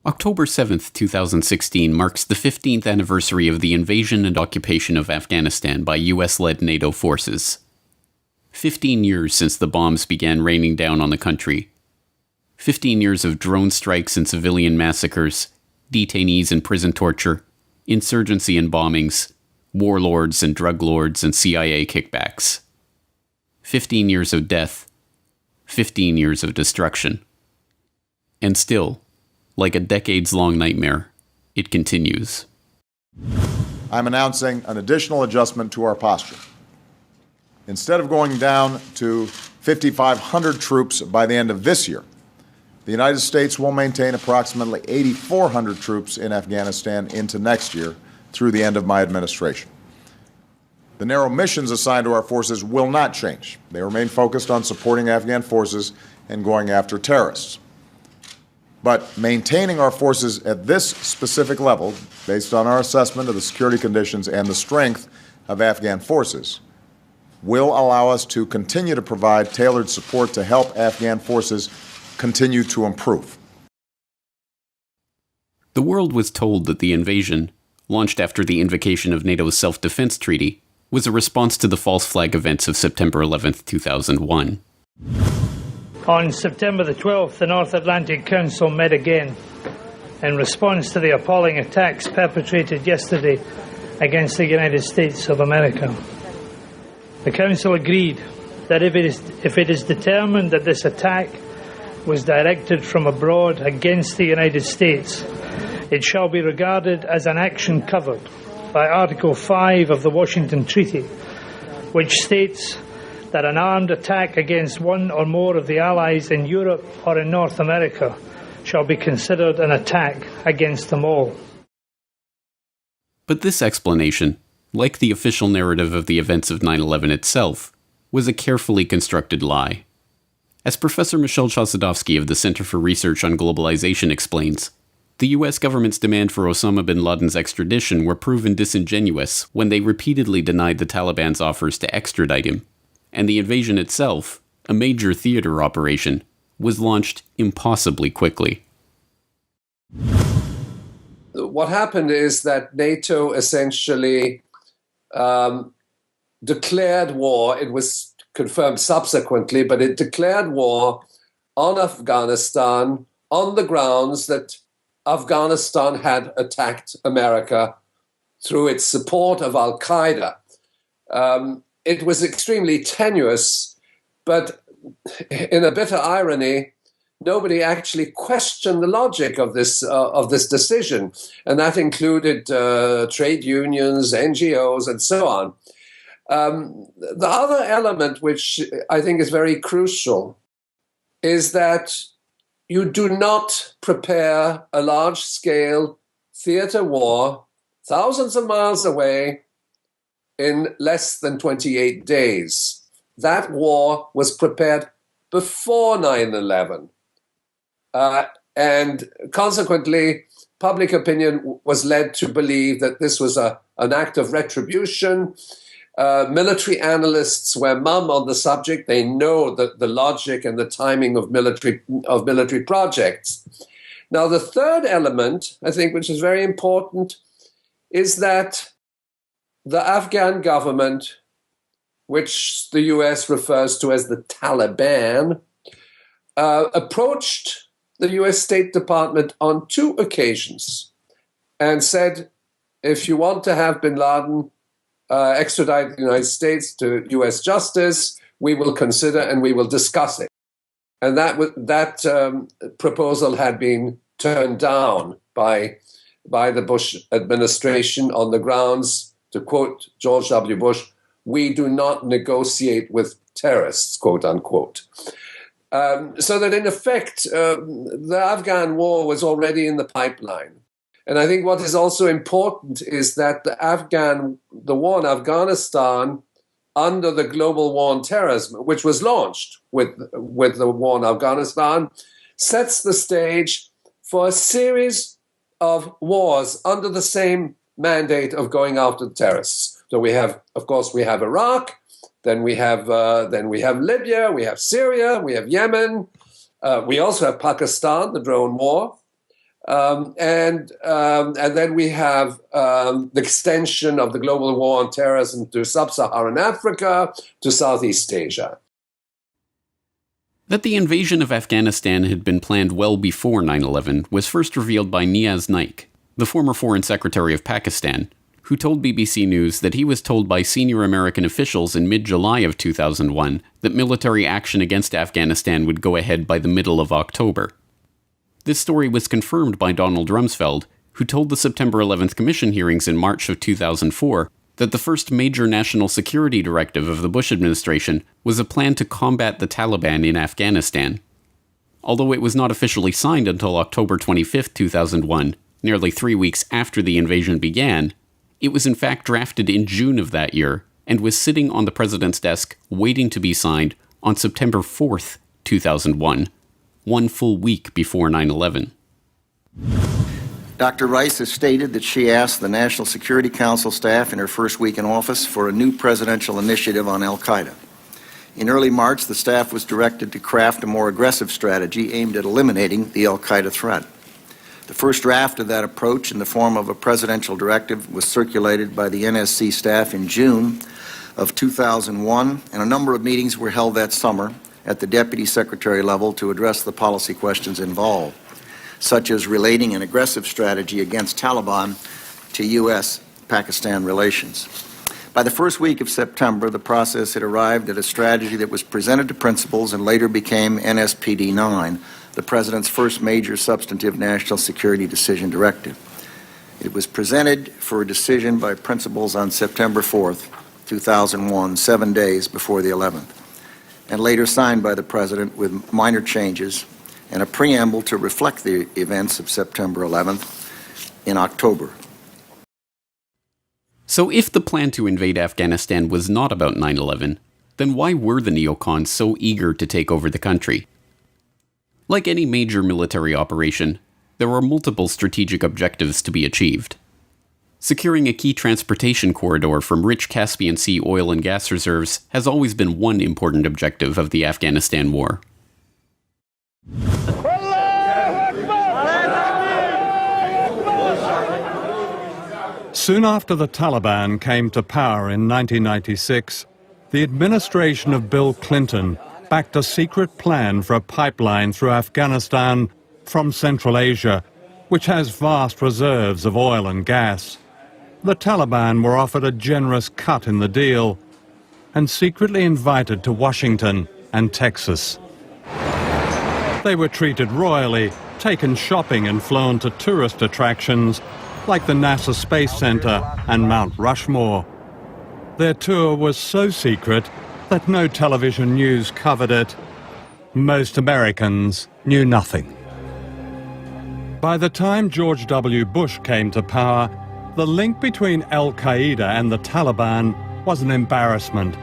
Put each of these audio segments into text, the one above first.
October 7th, 2016 marks the 15th anniversary of the invasion and occupation of Afghanistan by US-led NATO forces. 15 years since the bombs began raining down on the country. 15 years of drone strikes and civilian massacres, detainees and prison torture, insurgency and bombings, warlords and druglords and CIA kickbacks. 15 years of death. 15 years of destruction. And still, like a decades-long nightmare, it continues. I'm announcing an additional adjustment to our posture. Instead of going down to 5,500 troops by the end of this year, the United States will maintain approximately 8,400 troops in Afghanistan into next year through the end of my administration. The narrow missions assigned to our forces will not change. They remain focused on supporting Afghan forces and going after terrorists. But maintaining our forces at this specific level, based on our assessment of the security conditions and the strength of Afghan forces, will allow us to continue to provide tailored support to help Afghan forces continue to improve. The world was told that the invasion, launched after the invocation of NATO's self-defense treaty, was a response to the false flag events of September 11th, 2001. On September the 12th, the North Atlantic Council met again in response to the appalling attacks perpetrated yesterday against the United States of America. The Council agreed that if it is determined that this attack was directed from abroad against the United States, it shall be regarded as an action covered by Article 5 of the Washington Treaty, which states that an armed attack against one or more of the allies in Europe or in North America shall be considered an attack against them all. But this explanation, like the official narrative of the events of 9/11 itself, was a carefully constructed lie. As Professor Michel Chossudovsky of the Center for Research on Globalization explains, the US government's demand for Osama bin Laden's extradition were proven disingenuous when they repeatedly denied the Taliban's offers to extradite him, and the invasion itself, a major theater operation, was launched impossibly quickly. What happened is that NATO essentially declared war. It was confirmed subsequently, but it declared war on Afghanistan on the grounds that Afghanistan had attacked America through its support of Al-Qaeda. It was extremely tenuous, but in a bitter irony, nobody actually questioned the logic of this decision, and that included trade unions, NGOs, and so on. The other element, which I think is very crucial, is that you do not prepare a large-scale theater war thousands of miles away in less than 28 days. That war was prepared before 9/11. And consequently, public opinion was led to believe that this was an act of retribution. Military analysts were mum on the subject. They know the logic and the timing of military projects. Now, the third element, I think, which is very important, is that the Afghan government, which the US refers to as the Taliban, approached the US State Department on 2 occasions and said, if you want to have bin Laden extradite the United States to US justice, we will consider and we will discuss it. And that proposal had been turned down by the Bush administration on the grounds, to quote George W. Bush, "We do not negotiate with terrorists," quote unquote. So that in effect, the Afghan war was already in the pipeline. And I think what is also important is that the war in Afghanistan, under the global war on terrorism, which was launched with the war in Afghanistan, sets the stage for a series of wars under the same mandate of going after the terrorists. So we have Iraq, then we have Libya, we have Syria, we have Yemen, we also have Pakistan, the drone war. And then we have the extension of the global war on terrorism to sub-Saharan Africa, to Southeast Asia. That the invasion of Afghanistan had been planned well before 9/11 was first revealed by Niaz Naik, the former Foreign Secretary of Pakistan, who told BBC News that he was told by senior American officials in mid-July of 2001 that military action against Afghanistan would go ahead by the middle of October. This story was confirmed by Donald Rumsfeld, who told the September 11th Commission hearings in March of 2004 that the first major national security directive of the Bush administration was a plan to combat the Taliban in Afghanistan. Although it was not officially signed until October 25, 2001, nearly 3 weeks after the invasion began, it was in fact drafted in June of that year and was sitting on the president's desk waiting to be signed on September 4th, 2001, 1 full week before 9/11. Dr. Rice has stated that she asked the National Security Council staff in her first week in office for a new presidential initiative on al-Qaeda. In early March, the staff was directed to craft a more aggressive strategy aimed at eliminating the al-Qaeda threat. The first draft of that approach in the form of a presidential directive was circulated by the NSC staff in June of 2001, and a number of meetings were held that summer at the Deputy Secretary level to address the policy questions involved, such as relating an aggressive strategy against Taliban to U.S.-Pakistan relations. By the first week of September, the process had arrived at a strategy that was presented to principals and later became NSPD-9, the President's first major substantive national security decision directive. It was presented for a decision by principals on September 4th, 2001, 7 days before the 11th, and later signed by the President with minor changes and a preamble to reflect the events of September 11th in October. So if the plan to invade Afghanistan was not about 9/11, then why were the neocons so eager to take over the country? Like any major military operation, there are multiple strategic objectives to be achieved. Securing a key transportation corridor from rich Caspian Sea oil and gas reserves has always been one important objective of the Afghanistan war. Soon after the Taliban came to power in 1996, the administration of Bill Clinton backed a secret plan for a pipeline through Afghanistan from Central Asia, which has vast reserves of oil and gas. The Taliban were offered a generous cut in the deal and secretly invited to Washington and Texas. They were treated royally, taken shopping and flown to tourist attractions like the NASA Space Center and Mount Rushmore. Their tour was so secret that no television news covered it. Most Americans knew nothing. By the time George W. Bush came to power, the link between al-Qaeda and the Taliban was an embarrassment,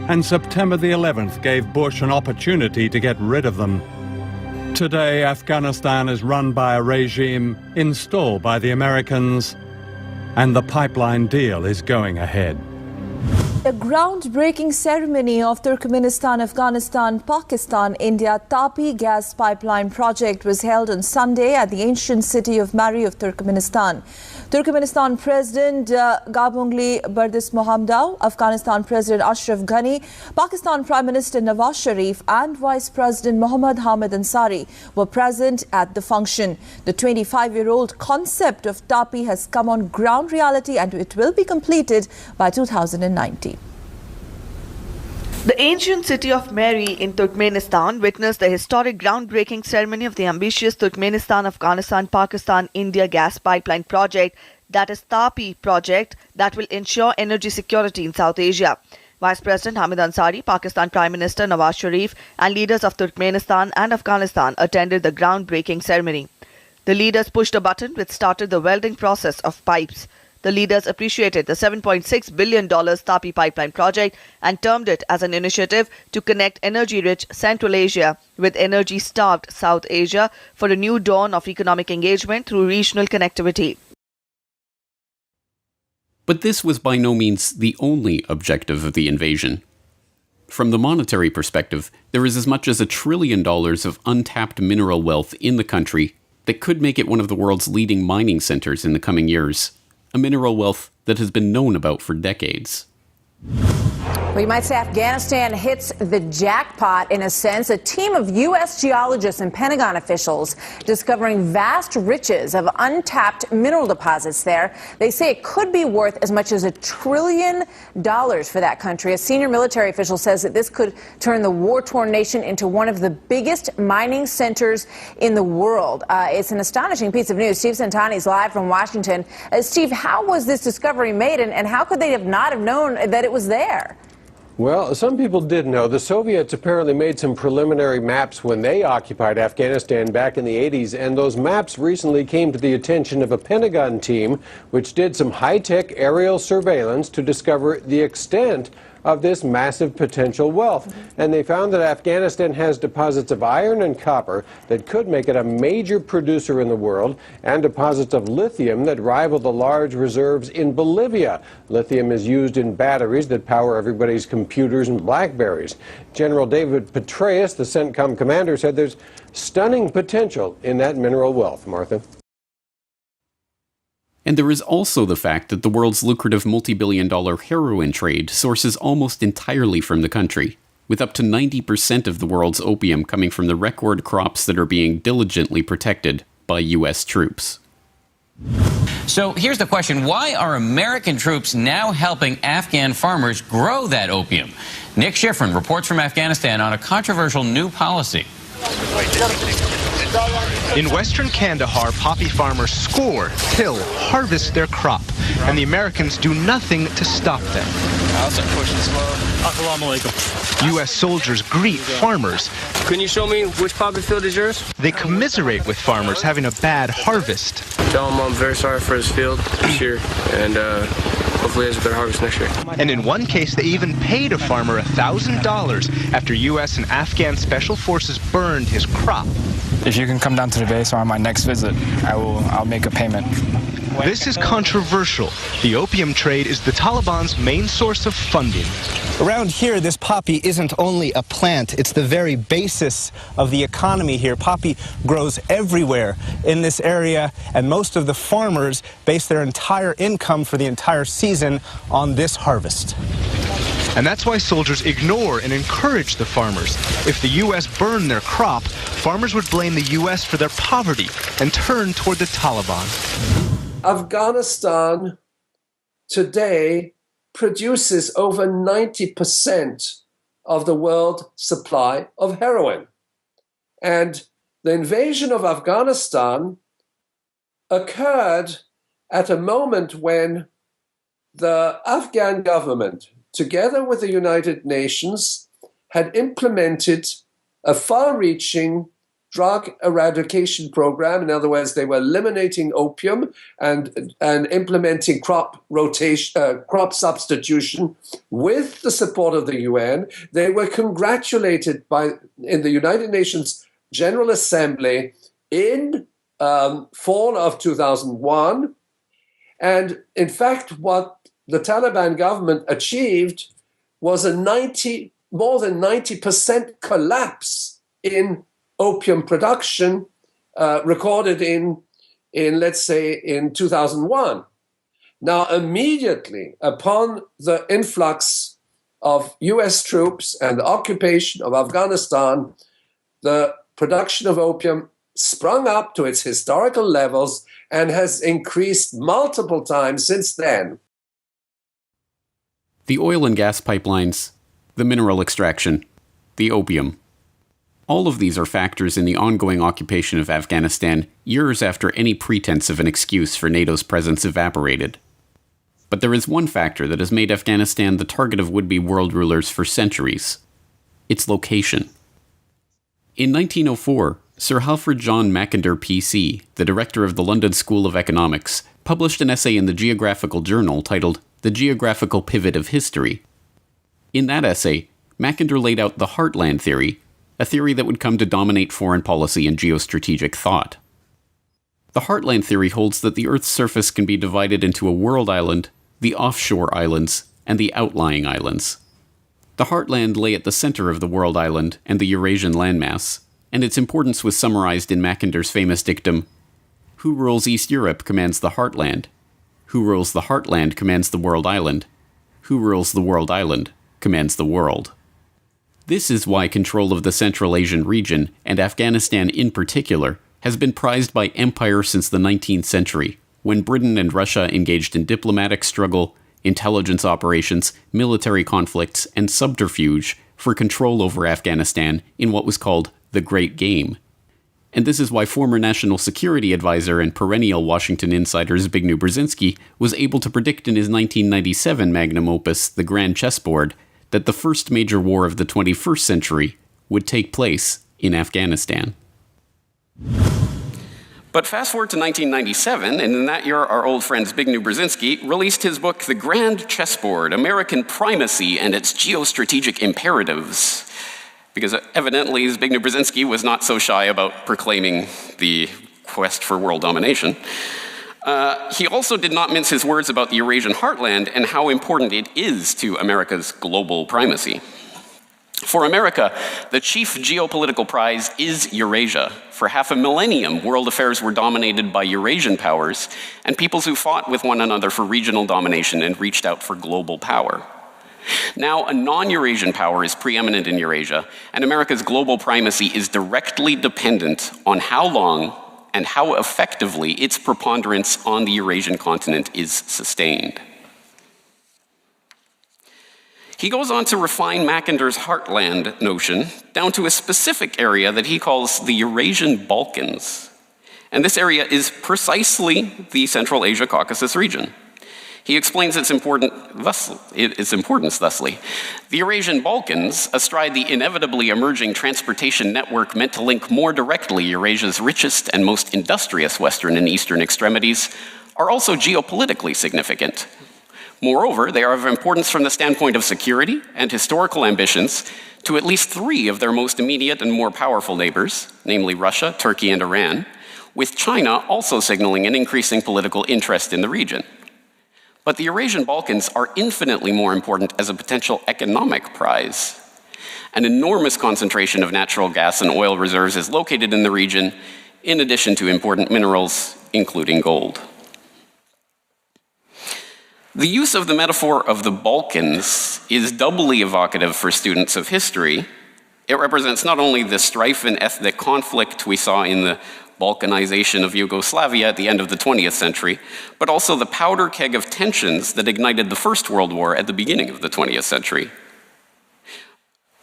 and September the 11th gave Bush an opportunity to get rid of them. Today, Afghanistan is run by a regime installed by the Americans, and the pipeline deal is going ahead. The groundbreaking ceremony of Turkmenistan, Afghanistan, Pakistan, India Tapi gas pipeline project was held on Sunday at the ancient city of Mari of Turkmenistan. Turkmenistan President Gabongli Berdimuhamedov, Afghanistan President Ashraf Ghani, Pakistan Prime Minister Nawaz Sharif and Vice President Mohammad Hamid Ansari were present at the function. The 25-year-old concept of Tapi has come on ground reality and it will be completed by 2019. The ancient city of Mari in Turkmenistan witnessed the historic groundbreaking ceremony of the ambitious Turkmenistan-Afghanistan-Pakistan-India gas pipeline project, that is Tapi project, that will ensure energy security in South Asia. Vice President Hamid Ansari, Pakistan Prime Minister Nawaz Sharif and leaders of Turkmenistan and Afghanistan attended the groundbreaking ceremony. The leaders pushed a button which started the welding process of pipes. The leaders appreciated the $7.6 billion Tapi pipeline project and termed it as an initiative to connect energy-rich Central Asia with energy-starved South Asia for a new dawn of economic engagement through regional connectivity. But this was by no means the only objective of the invasion. From the monetary perspective, there is as much as $1 trillion of untapped mineral wealth in the country that could make it one of the world's leading mining centers in the coming years, a mineral wealth that has been known about for decades. Well, you might say Afghanistan hits the jackpot in a sense. A team of U.S. geologists and Pentagon officials discovering vast riches of untapped mineral deposits there. They say it could be worth as much as $1 trillion for that country. A senior military official says that this could turn the war-torn nation into one of the biggest mining centers in the world. It's an astonishing piece of news. Steve Santani is live from Washington. Steve, how was this discovery made, and how could they not have known that it was there? Well, some people did know. The Soviets apparently made some preliminary maps when they occupied Afghanistan back in the 80s, and those maps recently came to the attention of a Pentagon team which did some high-tech aerial surveillance to discover the extent of this massive potential wealth. And they found that Afghanistan has deposits of iron and copper that could make it a major producer in the world, and deposits of lithium that rival the large reserves in Bolivia. Lithium is used in batteries that power everybody's computers and Blackberries. General David Petraeus, the CENTCOM commander, said there's stunning potential in that mineral wealth. Martha? And there is also the fact that the world's lucrative multi-billion-dollar heroin trade sources almost entirely from the country, with up to 90% of the world's opium coming from the record crops that are being diligently protected by U.S. troops. So here's the question. Why are American troops now helping Afghan farmers grow that opium? Nick Schifrin reports from Afghanistan on a controversial new policy. In western Kandahar, poppy farmers score, till, harvest their crop, and the Americans do nothing to stop them. U.S. soldiers greet farmers. Can you show me which poppy field is yours? They commiserate with farmers having a bad harvest. Tell him I'm very sorry for his field this year, and hopefully he has a better harvest next year. And in one case, they even paid a farmer $1,000 after U.S. and Afghan special forces burned his crop. If you can come down to the base or on my next visit, I'll make a payment. This is controversial. The opium trade is the Taliban's main source of funding. Around here, this poppy isn't only a plant, it's the very basis of the economy here. Poppy grows everywhere in this area, and most of the farmers base their entire income for the entire season on this harvest. And that's why soldiers ignore and encourage the farmers. If the U.S. burned their crop, farmers would blame the U.S. for their poverty and turn toward the Taliban. Afghanistan today produces over 90% of the world supply of heroin. And the invasion of Afghanistan occurred at a moment when the Afghan government, together with the United Nations, had implemented a far-reaching drug eradication program. In other words, they were eliminating opium and implementing crop substitution with the support of the UN. They were congratulated in the United Nations General Assembly in fall of 2001. And in fact, what the Taliban government achieved was a more than 90% collapse in opium production recorded in let's say in 2001. Now, immediately upon the influx of US troops and the occupation of Afghanistan, the production of opium sprung up to its historical levels and has increased multiple times since then. The oil and gas pipelines, the mineral extraction, the opium. All of these are factors in the ongoing occupation of Afghanistan years after any pretense of an excuse for NATO's presence evaporated. But there is one factor that has made Afghanistan the target of would-be world rulers for centuries: its location. In 1904, Sir Halfred John Mackinder PC, the director of the London School of Economics, published an essay in the Geographical Journal titled The Geographical Pivot of History. In that essay, Mackinder laid out the heartland theory, a theory that would come to dominate foreign policy and geostrategic thought. The heartland theory holds that the Earth's surface can be divided into a world island, the offshore islands, and the outlying islands. The heartland lay at the center of the world island and the Eurasian landmass, and its importance was summarized in Mackinder's famous dictum, Who rules East Europe commands the Heartland. Who rules the Heartland commands the World Island. Who rules the World Island commands the world. This is why control of the Central Asian region, and Afghanistan in particular, has been prized by empire since the 19th century, when Britain and Russia engaged in diplomatic struggle, intelligence operations, military conflicts, and subterfuge for control over Afghanistan in what was called the Great Game. And this is why former National Security Advisor and perennial Washington insider Zbigniew Brzezinski was able to predict in his 1997 magnum opus, The Grand Chessboard, that the first major war of the 21st century would take place in Afghanistan. But fast forward to 1997, and in that year our old friend Zbigniew Brzezinski released his book, The Grand Chessboard, American Primacy and Its Geostrategic Imperatives. Because evidently Zbigniew Brzezinski was not so shy about proclaiming the quest for world domination. He also did not mince his words about the Eurasian heartland and how important it is to America's global primacy. For America, the chief geopolitical prize is Eurasia. For half a millennium, world affairs were dominated by Eurasian powers and peoples who fought with one another for regional domination and reached out for global power. Now, a non-Eurasian power is preeminent in Eurasia, and America's global primacy is directly dependent on how long and how effectively its preponderance on the Eurasian continent is sustained. He goes on to refine Mackinder's heartland notion down to a specific area that he calls the Eurasian Balkans. And this area is precisely the Central Asia-Caucasus region. He explains its importance thusly. The Eurasian Balkans, astride the inevitably emerging transportation network meant to link more directly Eurasia's richest and most industrious western and eastern extremities, are also geopolitically significant. Moreover, they are of importance from the standpoint of security and historical ambitions to at least three of their most immediate and more powerful neighbors, namely Russia, Turkey, and Iran, with China also signaling an increasing political interest in the region. But the Eurasian Balkans are infinitely more important as a potential economic prize. An enormous concentration of natural gas and oil reserves is located in the region, in addition to important minerals, including gold. The use of the metaphor of the Balkans is doubly evocative for students of history. It represents not only the strife and ethnic conflict we saw in the Balkanization of Yugoslavia at the end of the 20th century, but also the powder keg of tensions that ignited the First World War at the beginning of the 20th century.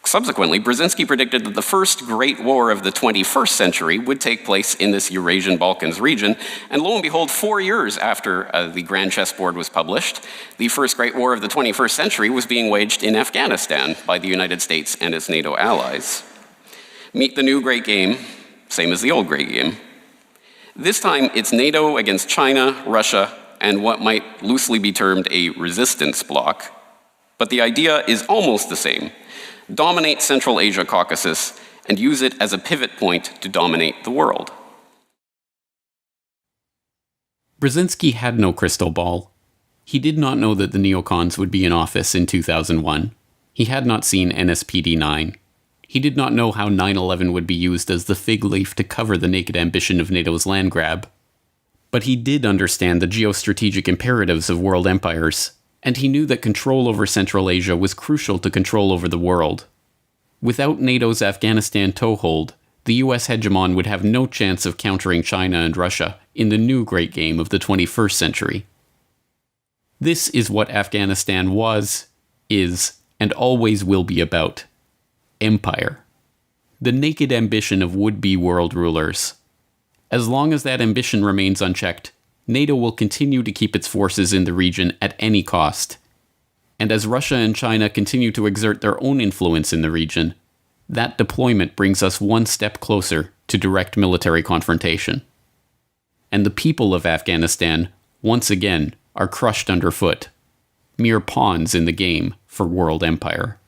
Subsequently, Brzezinski predicted that the first great war of the 21st century would take place in this Eurasian Balkans region, and lo and behold, 4 years after the Grand Chessboard was published, the first great war of the 21st century was being waged in Afghanistan by the United States and its NATO allies. Meet the new great game, same as the old great game. This time, it's NATO against China, Russia, and what might loosely be termed a resistance bloc. But the idea is almost the same. Dominate Central Asia Caucasus and use it as a pivot point to dominate the world. Brzezinski had no crystal ball. He did not know that the neocons would be in office in 2001. He had not seen NSPD-9. He did not know how 9/11 would be used as the fig leaf to cover the naked ambition of NATO's land grab. But he did understand the geostrategic imperatives of world empires, and he knew that control over Central Asia was crucial to control over the world. Without NATO's Afghanistan toehold, the US hegemon would have no chance of countering China and Russia in the new great game of the 21st century. This is what Afghanistan was, is, and always will be about. Empire. The naked ambition of would-be world rulers. As long as that ambition remains unchecked, NATO will continue to keep its forces in the region at any cost. And as Russia and China continue to exert their own influence in the region, that deployment brings us one step closer to direct military confrontation. And the people of Afghanistan, once again, are crushed underfoot, mere pawns in the game for world empire.